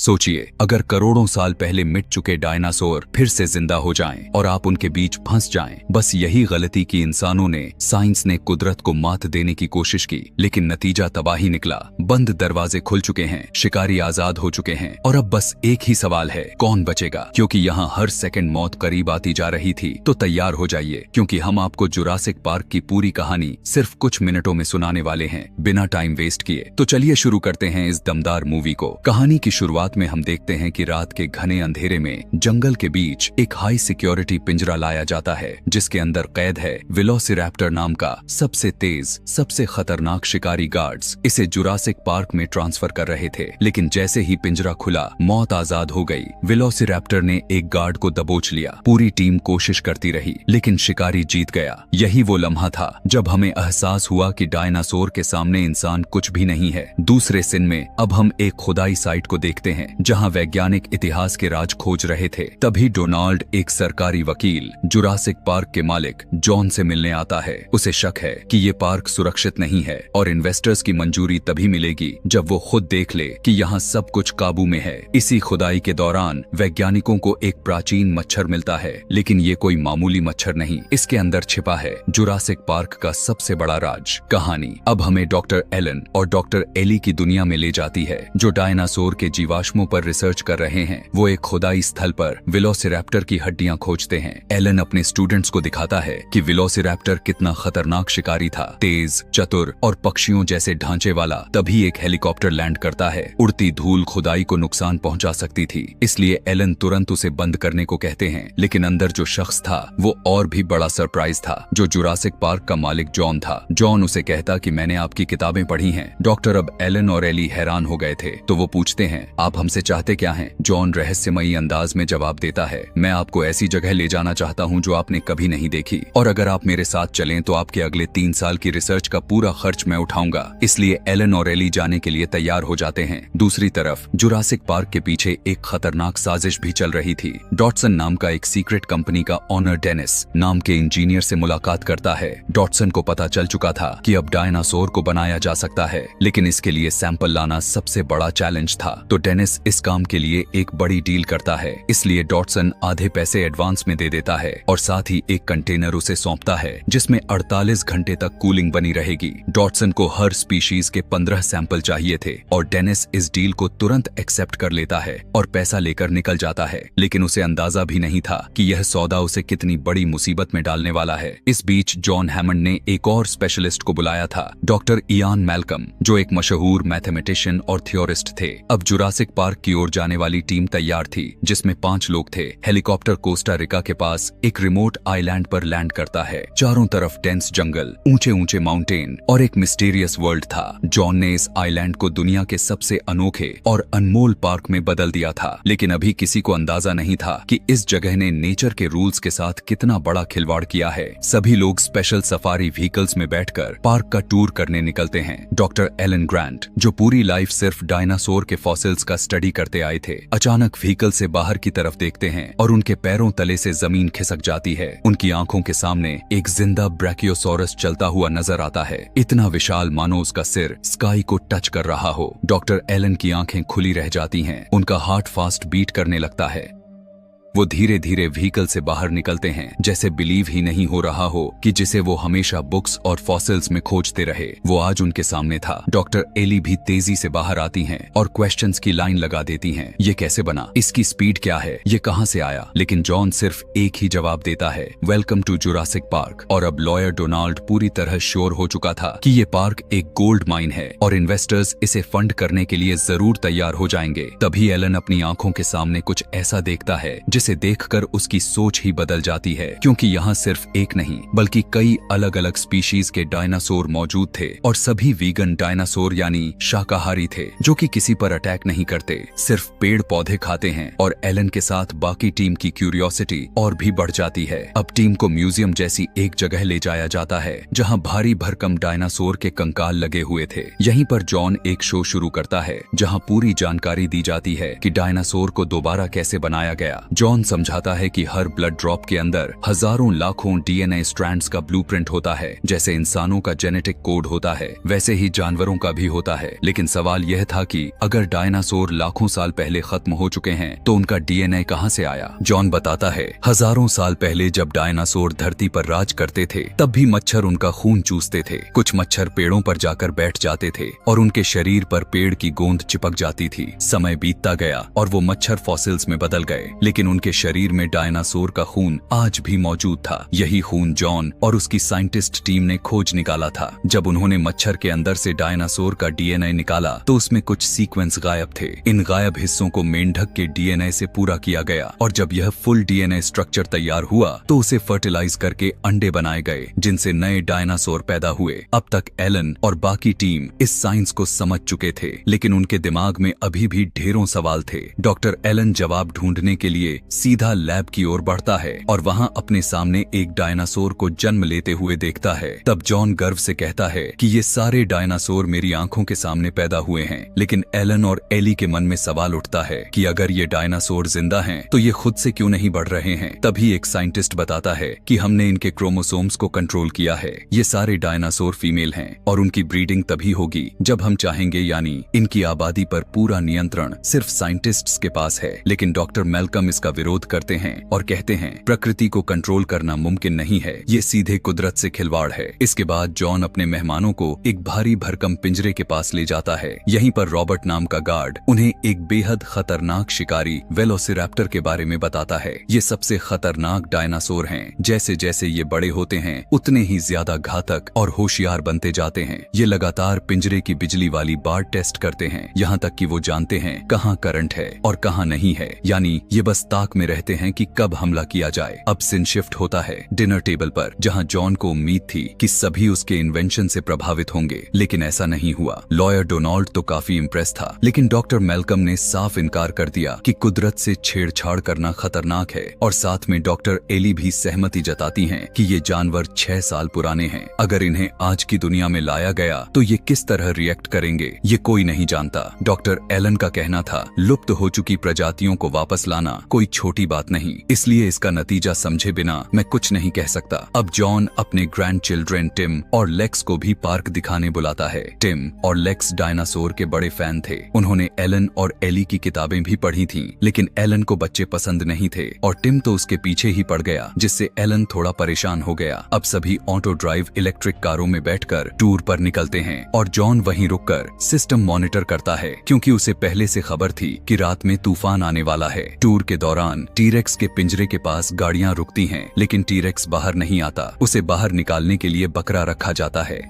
सोचिए, अगर करोड़ों साल पहले मिट चुके डायनासोर फिर से जिंदा हो जाएं और आप उनके बीच फंस जाएं। बस यही गलती की इंसानों ने, साइंस ने कुदरत को मात देने की कोशिश की, लेकिन नतीजा तबाही निकला। बंद दरवाजे खुल चुके हैं, शिकारी आजाद हो चुके हैं और अब बस एक ही सवाल है, कौन बचेगा? क्योंकि यहाँ हर सेकंड मौत करीब आती जा रही थी। तो तैयार हो जाइए, क्योंकि हम आपको जुरासिक पार्क की पूरी कहानी सिर्फ कुछ मिनटों में सुनाने वाले हैं, बिना टाइम वेस्ट किए। तो चलिए शुरू करते हैं इस दमदार मूवी को। कहानी की शुरुआत में हम देखते हैं कि रात के घने अंधेरे में जंगल के बीच एक हाई सिक्योरिटी पिंजरा लाया जाता है, जिसके अंदर कैद है वेलोसिरैप्टर नाम का सबसे तेज, सबसे खतरनाक शिकारी। गार्ड्स इसे जुरासिक पार्क में ट्रांसफर कर रहे थे, लेकिन जैसे ही पिंजरा खुला, मौत आजाद हो गई। वेलोसिरैप्टर ने एक गार्ड को दबोच लिया। पूरी टीम कोशिश करती रही, लेकिन शिकारी जीत गया। यही वो लम्हा था जब हमें एहसास हुआ कि डायनासोर के सामने इंसान कुछ भी नहीं है। दूसरे सीन में अब हम एक खुदाई साइट को देखते हैं, जहां वैज्ञानिक इतिहास के राज खोज रहे थे। तभी डोनाल्ड, एक सरकारी वकील, जुरासिक पार्क के मालिक जॉन से मिलने आता है। उसे शक है कि ये पार्क सुरक्षित नहीं है और इन्वेस्टर्स की मंजूरी तभी मिलेगी जब वो खुद देख ले कि यहाँ सब कुछ काबू में है। इसी खुदाई के दौरान वैज्ञानिकों को एक प्राचीन मच्छर मिलता है, लेकिन ये कोई मामूली मच्छर नहीं, इसके अंदर छिपा है जुरासिक पार्क का सबसे बड़ा राज। कहानी अब हमें डॉक्टर एलन और डॉक्टर एली की दुनिया में ले जाती है, जो डायनासोर के जीवाश्मों पर रिसर्च कर रहे हैं। वो एक खुदाई स्थल पर वेलोसिरैप्टर की हड्डियां खोजते हैं। एलन अपने स्टूडेंट्स को दिखाता है कि वेलोसिरैप्टर कितना खतरनाक शिकारी था, तेज, चतुर और पक्षियों जैसे ढांचे वाला। तभी एक हेलीकॉप्टर लैंड करता है। उड़ती धूल खुदाई को नुकसान पहुंचा सकती थी, इसलिए एलन तुरंत उसे बंद करने को कहते हैं। लेकिन अंदर जो शख्स था वो और भी बड़ा सरप्राइज था, जो जुरासिक पार्क का मालिक जॉन था। जॉन उसे कहता कि मैंने आपकी किताबें पढ़ी हैं। डॉक्टर अब एलन और एली हैरान हो गए थे, तो वो पूछते हैं, आप हमसे चाहते क्या हैं? जॉन रहस्यमयी अंदाज में जवाब देता है, मैं आपको ऐसी जगह ले जाना चाहता हूं जो आपने कभी नहीं देखी, और अगर आप मेरे साथ चलें तो आपके अगले 3 साल की रिसर्च का पूरा खर्च मैं उठाऊंगा। इसलिए एलन और एली जाने के लिए तैयार हो जाते हैं। दूसरी तरफ जुरासिक पार्क के पीछे एक खतरनाक साजिश भी चल रही थी। डॉटसन नाम का एक सीक्रेट कंपनी का ऑनर डेनिस नाम के इंजीनियर से मुलाकात करता है। डॉटसन को पता चल चुका था कि अब डायनासोर को बनाया जा सकता है, लेकिन इसके लिए सैंपल लाना सबसे बड़ा चैलेंज था। तो डेनिस इस काम के लिए एक बड़ी डील करता है, इसलिए डॉटसन आधे पैसे एडवांस में दे देता है और साथ ही एक कंटेनर उसे सौंपता है, जिसमें 48 घंटे तक कूलिंग बनी रहेगी। डॉटसन को हर स्पीशीज के 15 सैंपल चाहिए थे और डेनिस इस डील को तुरंत एक्सेप्ट कर लेता है और पैसा लेकर निकल जाता है। लेकिन उसे अंदाजा भी नहीं था कि यह सौदा उसे कितनी बड़ी मुसीबत में डालने वाला है। इस बीच जॉन हैमंड ने एक और स्पेशलिस्ट को बुलाया था, डॉक्टर इयान मैल्कम, जो एक मशहूर मैथमेटिशियन और थियोरिस्ट थे। अब जुरासिक पार्क की ओर जाने वाली टीम तैयार थी, जिसमें 5 लोग थे। हेलीकॉप्टर कोस्टा रिका के पास एक रिमोट आइलैंड पर लैंड करता है। चारों तरफ डेंस जंगल, ऊंचे ऊंचे माउंटेन और एक मिस्टीरियस वर्ल्ड था। जॉन ने इस आइलैंड को दुनिया के सबसे अनोखे और अनमोल पार्क में बदल दिया था, लेकिन अभी किसी को अंदाजा नहीं था कि इस जगह ने नेचर के रूल्स के साथ कितना बड़ा खिलवाड़ किया है। सभी लोग स्पेशल सफारी व्हीकल्स में बैठकर पार्क का टूर करने निकलते हैं। डॉक्टर एलन ग्रांट, जो पूरी लाइफ सिर्फ डायनासोर के फॉसिल्स का स्टडी करते आए थे, अचानक व्हीकल से बाहर की तरफ देखते हैं और उनके पैरों तले से जमीन खिसक जाती है। उनकी आंखों के सामने एक जिंदा ब्रैकियोसॉरस चलता हुआ नजर आता है, इतना विशाल मानो उसका सिर स्काई को टच कर रहा हो। डॉक्टर एलन की आंखें खुली रह जाती हैं, उनका हार्ट फास्ट बीट करने लगता है। वो धीरे धीरे व्हीकल से बाहर निकलते हैं, जैसे बिलीव ही नहीं हो रहा हो कि जिसे वो हमेशा बुक्स और फॉसिल्स में खोजते रहे, वो आज उनके सामने था। डॉक्टर एली भी तेजी से बाहर आती हैं और क्वेश्चंस की लाइन लगा देती हैं। ये कैसे बना? इसकी स्पीड क्या है? ये कहां से आया? लेकिन जॉन सिर्फ एक ही जवाब देता है, वेलकम टू जुरासिक पार्क। और अब लॉयर डोनाल्ड पूरी तरह श्योर हो चुका था कि ये पार्क एक गोल्ड माइन है और इन्वेस्टर्स इसे फंड करने के लिए जरूर तैयार हो जाएंगे। तभी एलन अपनी आंखों के सामने कुछ ऐसा देखता है जिसे देखकर उसकी सोच ही बदल जाती है, क्योंकि यहाँ सिर्फ एक नहीं बल्कि कई अलग अलग स्पीशीज के डायनासोर मौजूद थे और सभी वीगन डायनासोर यानी शाकाहारी थे, जो कि किसी पर अटैक नहीं करते, सिर्फ पेड़ पौधे खाते हैं। और एलन के साथ बाकी टीम की क्यूरियोसिटी और भी बढ़ जाती है। अब टीम को म्यूजियम जैसी एक जगह ले जाया जाता है, जहाँ भारी भरकम डायनासोर के कंकाल लगे हुए थे। यहीं पर जॉन एक शो शुरू करता है, जहाँ पूरी जानकारी दी जाती है कि डायनासोर को दोबारा कैसे बनाया गया। जॉन जॉन समझाता है कि हर ब्लड ड्रॉप के अंदर हजारों लाखों डीएनए स्ट्रैंड्स का ब्लूप्रिंट होता है। जैसे इंसानों का जेनेटिक कोड होता है वैसे ही जानवरों का भी होता है। लेकिन सवाल यह था कि अगर डायनासोर लाखों साल पहले खत्म हो चुके हैं तो उनका डीएनए कहां से आया। जॉन बताता है हजारों साल पहले जब डायनासोर धरती पर राज करते थे तब भी मच्छर उनका खून चूसते थे। कुछ मच्छर पेड़ों पर जाकर बैठ जाते थे और उनके शरीर पर पेड़ की गोंद चिपक जाती थी। समय बीतता गया और वो मच्छर फॉसिल्स में बदल गए, लेकिन उनके शरीर में डायनासोर का खून आज भी मौजूद था। यही खून जॉन और उसकी साइंटिस्ट टीम ने खोज निकाला था। जब उन्होंने मच्छर के अंदर से डायनासोर का डीएनए निकाला तो उसमें कुछ सीक्वेंस गायब थे। इन गायब हिस्सों को मेंढक के डीएनए से पूरा किया गया और जब यह फुल डीएनए स्ट्रक्चर तैयार हुआ तो उसे फर्टिलाइज करके अंडे बनाए गए जिनसे नए डायनासोर पैदा हुए। अब तक एलन और बाकी टीम इस साइंस को समझ चुके थे, लेकिन उनके दिमाग में अभी भी ढेरों सवाल थे। डॉक्टर एलन जवाब ढूंढने के लिए सीधा लैब की ओर बढ़ता है और वहां अपने सामने एक डायनासोर को जन्म लेते हुए देखता है। तब जॉन गर्व से कहता है कि ये सारे डायनासोर मेरी आंखों के सामने पैदा हुए हैं। लेकिन एलन और एली के मन में सवाल उठता है कि अगर ये डायनासोर जिंदा हैं तो ये खुद से क्यों नहीं बढ़ रहे हैं। तभी एक साइंटिस्ट बताता है कि हमने इनके क्रोमोसोम्स को कंट्रोल किया है। ये सारे डायनासोर फीमेल हैं और उनकी ब्रीडिंग तभी होगी जब हम चाहेंगे, यानी इनकी आबादी पर पूरा नियंत्रण सिर्फ साइंटिस्ट्स के पास है। लेकिन डॉक्टर मैल्कम इसका विरोध करते हैं और कहते हैं प्रकृति को कंट्रोल करना मुमकिन नहीं है, ये सीधे कुदरत से खिलवाड़ है। इसके बाद जॉन अपने मेहमानों को एक भारी भरकम पिंजरे के पास ले जाता है। यहीं पर रॉबर्ट नाम का गार्ड उन्हें एक बेहद खतरनाक शिकारी वेलोसिरैप्टर के बारे में बताता है। ये सबसे खतरनाक डायनासोर हैं। जैसे जैसे ये बड़े होते हैं उतने ही ज्यादा घातक और होशियार बनते जाते हैं। ये लगातार पिंजरे की बिजली वाली बार टेस्ट करते हैं, यहाँ तक कि वो जानते हैं कहाँ करंट है और कहाँ नहीं है। यानी ये बस ताक में रहते हैं कि कब हमला किया जाए। अब सीन शिफ्ट होता है डिनर टेबल पर, जहाँ जॉन को उम्मीद थी कि सभी उसके इन्वेंशन से प्रभावित होंगे, लेकिन ऐसा नहीं हुआ। लॉयर डोनाल्ड तो काफी इम्प्रेस था, लेकिन डॉक्टर मैल्कम ने साफ इनकार कर दिया कि कुदरत से छेड़छाड़ करना खतरनाक है। और साथ में डॉक्टर एली भी सहमति जताती हैं कि ये जानवर 6 साल पुराने हैं। अगर इन्हें आज की दुनिया में लाया गया तो ये किस तरह रिएक्ट करेंगे ये कोई नहीं जानता। डॉक्टर एलन का कहना था लुप्त हो चुकी प्रजातियों को वापस लाना कोई छोटी बात नहीं, इसलिए इसका नतीजा समझे बिना मैं कुछ नहीं कह सकता। अब जॉन अपने ग्रैंड चिल्ड्रेन टिम और लेक्स को भी पार्क दिखाने बुलाता है। टिम और लेक्स डायनासोर के बड़े फैन थे। उन्होंने एलन और एली की किताबें भी पढ़ी थीं, लेकिन एलन को बच्चे पसंद नहीं थे और टिम तो उसके पीछे ही पड़ गया, जिससे एलन थोड़ा परेशान हो गया। अब सभी ऑटो ड्राइव इलेक्ट्रिक कारों में बैठकर टूर पर निकलते हैं और जॉन वहीं रुककर सिस्टम मॉनिटर करता है, क्योंकि उसे पहले से खबर थी कि रात में तूफान आने वाला है। टूर के दौरान टीरेक्स के पिंजरे के पास गाड़ियां रुकती हैं, लेकिन टीरेक्स बाहर नहीं आता। उसे बाहर निकालने के लिए बकरा रखा जाता है,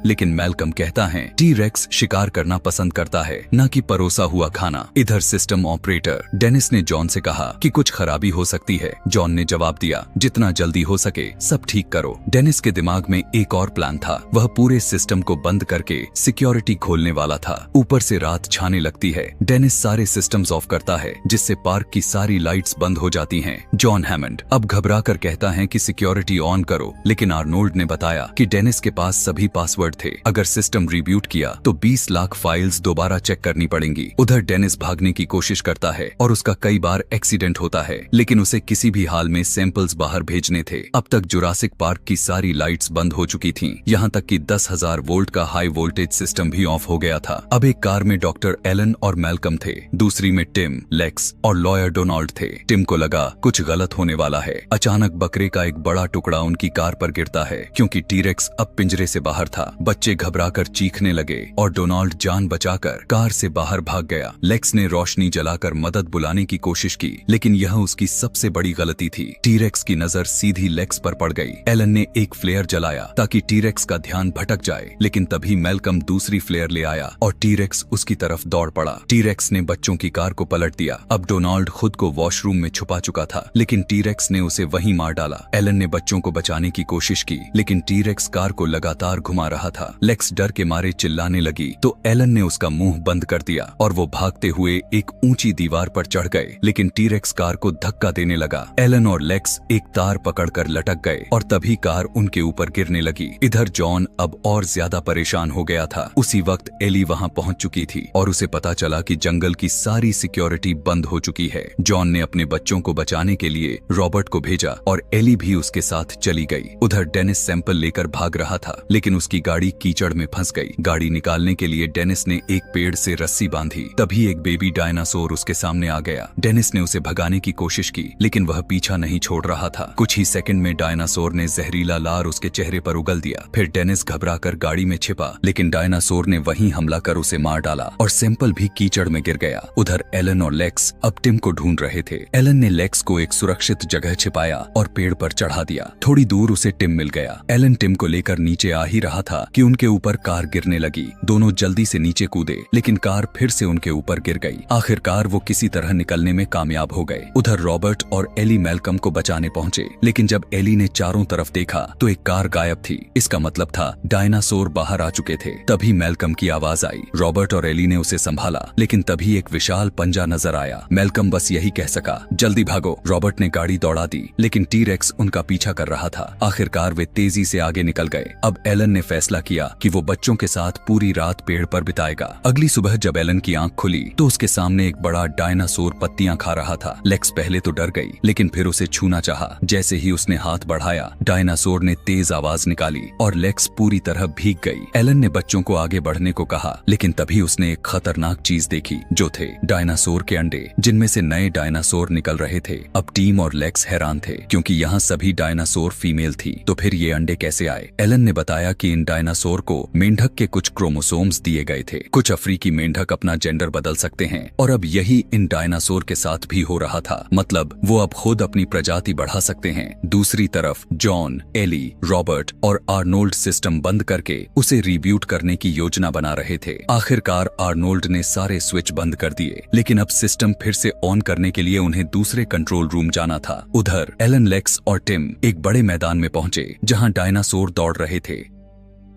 लेकिन मैल्कम कहता है टी रेक्स शिकार करना पसंद करता है, न कि परोसा हुआ खाना। इधर सिस्टम ऑपरेटर डेनिस ने जॉन से कहा कि कुछ खराबी हो सकती है। जॉन ने जवाब दिया जितना जल्दी हो सके सब ठीक करो। डेनिस के दिमाग में एक और प्लान था। वह पूरे सिस्टम को बंद करके सिक्योरिटी खोलने वाला था। ऊपर से रात छाने लगती है। डेनिस सारे सिस्टम्स ऑफ करता है, जिससे पार्क की सारी लाइट्स बंद हो जाती हैं। जॉन हैमंड अब घबरा कर कहता है कि सिक्योरिटी ऑन करो, लेकिन आर्नोल्ड ने बताया कि डेनिस के पास सभी पासवर्ड थे। अगर सिस्टम रिब्यूट किया तो 20 लाख फाइल्स दोबारा चेक करनी पड़ेंगी। उधर डेनिस भागने की कोशिश करता है और उसका कई बार एक्सीडेंट होता है, लेकिन उसे किसी भी हाल में सैंपल्स बाहर भेजने थे। अब तक जुरासिक पार्क की सारी लाइट्स बंद हो चुकी थीं, यहाँ तक कि 10,000 वोल्ट का हाई वोल्टेज सिस्टम भी ऑफ हो गया था। अब एक कार में डॉक्टर एलन और मैल्कम थे, दूसरी में टिम, लेक्स और लॉयर डोनाल्ड थे। टिम को लगा कुछ गलत होने वाला है। अचानक बकरे का एक बड़ा टुकड़ा उनकी कार पर गिरता है, क्योंकि टीरेक्स अब पिंजरे से बाहर था। बच्चे घबराकर चीखने लगे और डोनाल्ड जान बचाकर कार से बाहर भाग गया। लेक्स ने रोशनी जलाकर मदद बुलाने की कोशिश की, लेकिन यह उसकी सबसे बड़ी गलती थी। टीरेक्स की नजर सीधी लेक्स पर पड़ गई। एलन ने एक फ्लेयर जलाया ताकि टीरेक्स का ध्यान भटक जाए, लेकिन तभी मैल्कम दूसरी फ्लेयर ले आया और टीरेक्स उसकी तरफ दौड़ पड़ा। टीरेक्स ने बच्चों की कार को पलट दिया। अब डोनाल्ड खुद को वॉशरूम में छुपा चुका था, लेकिन टीरेक्स ने उसे वहीं मार डाला। एलन ने बच्चों को बचाने की कोशिश की, लेकिन टीरेक्स कार को लगातार घुमा रहा था। लेक्स डर के मारे चिल्लाने लगी तो एलन ने उसका मुंह बंद कर दिया और वो भागते हुए एक ऊंची दीवार पर चढ़ गए, लेकिन टीरेक्स कार को धक्का देने लगा। एलन और लेक्स एक तार पकड़कर लटक गए और तभी कार उनके ऊपर गिरने लगी। इधर जॉन अब और ज्यादा परेशान हो गया था। उसी वक्त एली वहां पहुंच चुकी थी और उसे पता चला कि जंगल की सारी सिक्योरिटी बंद हो चुकी है। जॉन ने अपने बच्चों को बचाने के लिए रॉबर्ट को भेजा और एली भी उसके साथ चली गई। उधर डेनिस सैंपल लेकर भाग रहा था, लेकिन उसकी गाड़ी कीचड़ में फंस गई। गाड़ी निकालने के लिए डेनिस ने एक पेड़ से रस्सी बांधी। तभी एक बेबी डायनासोर उसके सामने आ गया। डेनिस ने उसे भगाने की कोशिश की, लेकिन वह पीछा नहीं छोड़ रहा था। कुछ ही सेकंड में डायनासोर ने जहरीला लार उसके चेहरे पर उगल दिया। फिर डेनिस घबराकर गाड़ी में छिपा, लेकिन डायनासोर ने वहीं हमला कर उसे मार डाला और सैंपल भी कीचड़ में गिर गया। उधर एलन और लेक्स अब टिम को ढूंढ रहे थे। एलन ने लेक्स को एक सुरक्षित जगह छिपाया और पेड़ पर चढ़ा दिया। थोड़ी दूर उसे टिम मिल गया। एलन टिम को लेकर नीचे आ ही रहा था कि उनके ऊपर कार गिरने लगी। दोनों जल्दी से नीचे कूदे, लेकिन कार फिर से उनके ऊपर गिर गई। आखिरकार वो किसी तरह निकलने में कामयाब हो गए। उधर रॉबर्ट और एली मैल्कम को बचाने पहुंचे, लेकिन जब एली ने चारों तरफ देखा तो एक कार गायब थी। इसका मतलब था डायनासोर बाहर आ चुके थे। तभी मैल्कम की आवाज आई। रॉबर्ट और एली ने उसे संभाला, लेकिन तभी एक विशाल पंजा नजर आया। मैल्कम बस यही कह सका, जल्दी भागो। रॉबर्ट ने गाड़ी दौड़ा दी, लेकिन टीरेक्स उनका पीछा कर रहा था। आखिरकार वे तेजी से आगे निकल गए। अब एलन ने फैसला किया कि वो बच्चों के साथ पूरी रात पेड़ पर बिताएगा। अगली सुबह जब एलन की आंख खुली तो उसके सामने एक बड़ा डायनासोर पत्तियां खा रहा था। लेक्स पहले तो डर गई, लेकिन फिर उसे छूना चाहा। जैसे ही उसने हाथ बढ़ाया, डायनासोर ने तेज आवाज निकाली और लेक्स पूरी तरह भीग गई। एलन ने बच्चों को आगे बढ़ने को कहा, लेकिन तभी उसने एक खतरनाक चीज देखी, जो थे डायनासोर के अंडे, जिनमें से नए डायनासोर निकल रहे थे। अब टीम और लेक्स हैरान थे, क्योंकि यहाँ सभी डायनासोर फीमेल थी। तो फिर ये अंडे कैसे आए? एलन ने बताया कि इन डायनासोर को मेंढक के कुछ क्रोमोसोम्स दिए गए थे। कुछ अफ्रीकी मेंढक अपना जेंडर बदल सकते हैं, और अब यही इन डायनासोर के साथ भी हो रहा था। मतलब वो अब खुद अपनी प्रजाति बढ़ा सकते हैं। दूसरी तरफ जॉन, एली, रॉबर्ट और आर्नोल्ड सिस्टम बंद करके उसे रिब्यूट करने की योजना बना रहे थे। आखिरकार आर्नोल्ड ने सारे स्विच बंद कर दिए, लेकिन अब सिस्टम फिर से ऑन करने के लिए उन्हें दूसरे कंट्रोल रूम जाना था। उधर एलन, लेक्स और टिम एक बड़े मैदान में पहुंचे, जहां डायनासोर दौड़ रहे थे,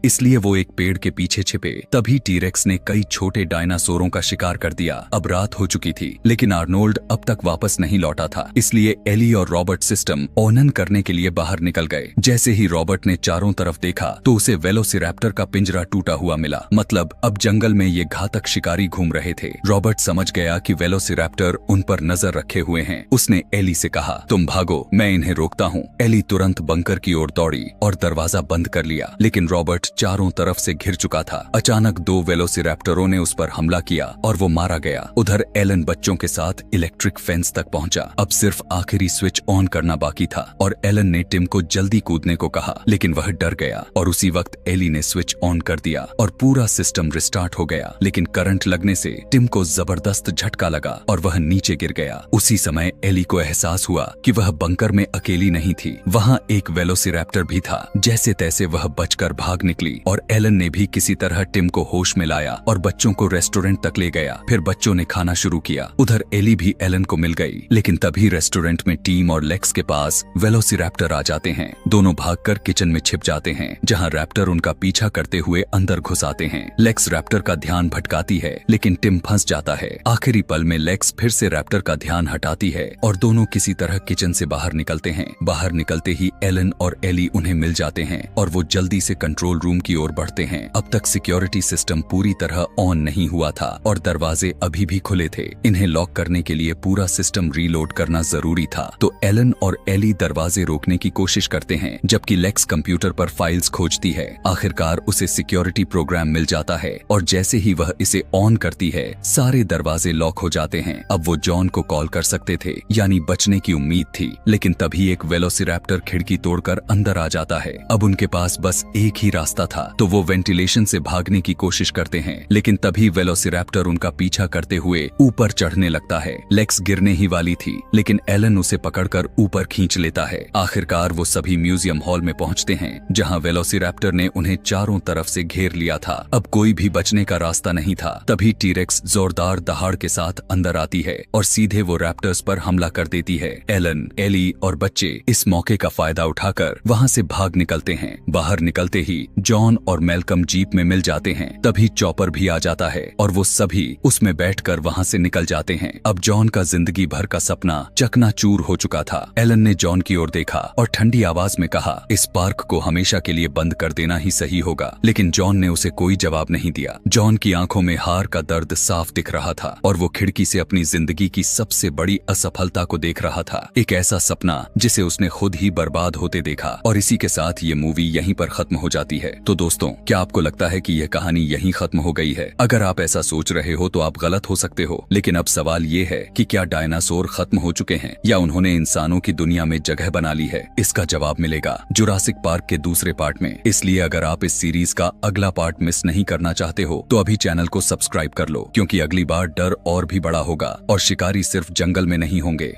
इसलिए वो एक पेड़ के पीछे छिपे। तभी टीरेक्स ने कई छोटे डायनासोरों का शिकार कर दिया। अब रात हो चुकी थी, लेकिन आर्नोल्ड अब तक वापस नहीं लौटा था, इसलिए एली और रॉबर्ट सिस्टम ऑनन करने के लिए बाहर निकल गए। जैसे ही रॉबर्ट ने चारों तरफ देखा तो उसे वेलोसिरैप्टर का पिंजरा टूटा हुआ मिला। मतलब अब जंगल में ये घातक शिकारी घूम रहे थे। रॉबर्ट समझ गया कि वेलोसिरैप्टर उन पर नजर रखे हुए हैं। उसने एली से कहा, तुम भागो, मैं इन्हें रोकता हूँ। एली तुरंत बंकर की ओर दौड़ी और दरवाजा बंद कर लिया, लेकिन रॉबर्ट चारों तरफ से घिर चुका था। अचानक दो वेलोसिरैप्टरों ने उस पर हमला किया और वो मारा गया। उधर एलन बच्चों के साथ इलेक्ट्रिक फेंस तक पहुंचा। अब सिर्फ आखिरी स्विच ऑन करना बाकी था और एलन ने टिम को जल्दी कूदने को कहा, लेकिन वह डर गया और उसी वक्त एली ने स्विच ऑन कर दिया और पूरा सिस्टम रिस्टार्ट हो गया। लेकिन करंट लगने से टिम को जबरदस्त झटका लगा और वह नीचे गिर गया। उसी समय एली को एहसास हुआ कि वह बंकर में अकेली नहीं थी, वहां एक वेलोसिरैप्टर भी था। जैसे तैसे वह बचकर भाग निकली और एलन ने भी किसी तरह टिम को होश में लाया और बच्चों को रेस्टोरेंट तक ले गया। फिर बच्चों ने खाना शुरू किया। उधर एली भी एलन को मिल गई, लेकिन तभी रेस्टोरेंट में टीम और लेक्स के पास वेलोसिरैप्टर आ जाते हैं। दोनों भागकर किचन में छिप जाते हैं, जहां रैप्टर उनका पीछा करते हुए अंदर घुस आते हैं। लेक्स रैप्टर का ध्यान भटकाती है, लेकिन टिम फंस जाता है। आखिरी पल में लेक्स फिर से रैप्टर का ध्यान हटाती है और दोनों किसी तरह किचन से बाहर निकलते हैं। बाहर निकलते ही एलन और एली उन्हें मिल जाते हैं और वो जल्दी से कंट्रोल रूम की ओर बढ़ते हैं। अब तक सिक्योरिटी सिस्टम पूरी तरह ऑन नहीं हुआ था और दरवाजे अभी भी खुले थे। इन्हें लॉक करने के लिए पूरा सिस्टम रीलोड करना जरूरी था। तो एलन और एली दरवाजे रोकने की कोशिश करते हैं, जबकि लेक्स कंप्यूटर पर फाइल्स खोजती है। आखिरकार उसे सिक्योरिटी प्रोग्राम मिल जाता है और जैसे ही वह इसे ऑन करती है, सारे दरवाजे लॉक हो जाते हैं। अब वो जॉन को कॉल कर सकते थे, यानी बचने की उम्मीद थी। लेकिन तभी एक वेलोसिरैप्टर खिड़की तोड़कर अंदर आ जाता है। अब उनके पास बस एक ही रास्ता था, तो वो वेंटिलेशन से भागने की कोशिश करते हैं, लेकिन तभी वेलोसिरैप्टर उनका पीछा करते हुए ऊपर चढ़ने लगता है। लेक्स गिरने ही वाली थी, लेकिन एलन उसे पकड़कर ऊपर खींच लेता है। आखिरकार वो सभी म्यूजियम हॉल में पहुंचते हैं, जहां वेलोसिरैप्टर ने उन्हें चारों तरफ से घेर लिया था। अब कोई भी बचने का रास्ता नहीं था। तभी टीरेक्स जोरदार दहाड़ के साथ अंदर आती है और सीधे वो रैप्टर्स पर हमला कर देती है। एलन, एली और बच्चे इस मौके का फायदा उठाकर वहां से भाग निकलते हैं। बाहर निकलते ही जॉन और मैल्कम जीप में मिल जाते हैं। तभी चॉपर भी आ जाता है और वो सभी उसमें बैठकर वहां से निकल जाते हैं। अब जॉन का जिंदगी भर का सपना चकनाचूर हो चुका था। एलन ने जॉन की ओर देखा और ठंडी आवाज में कहा, इस पार्क को हमेशा के लिए बंद कर देना ही सही होगा। लेकिन जॉन ने उसे कोई जवाब नहीं दिया। जॉन की आंखों में हार का दर्द साफ दिख रहा था और वो खिड़की से अपनी जिंदगी की सबसे बड़ी असफलता को देख रहा था। एक ऐसा सपना जिसे उसने खुद ही बर्बाद होते देखा। और इसी के साथ ये मूवी यहीं पर खत्म हो जाती है। तो दोस्तों, क्या आपको लगता है कि यह कहानी यहीं खत्म हो गई है? अगर आप ऐसा सोच रहे हो तो आप गलत हो सकते हो। लेकिन अब सवाल ये है कि क्या डायनासोर खत्म हो चुके हैं या उन्होंने इंसानों की दुनिया में जगह बना ली है? इसका जवाब मिलेगा जुरासिक पार्क के दूसरे पार्ट में। इसलिए अगर आप इस सीरीज का अगला पार्ट मिस नहीं करना चाहते हो तो अभी चैनल को सब्सक्राइब कर लो, क्योंकि अगली बार डर और भी बड़ा होगा और शिकारी सिर्फ जंगल में नहीं होंगे।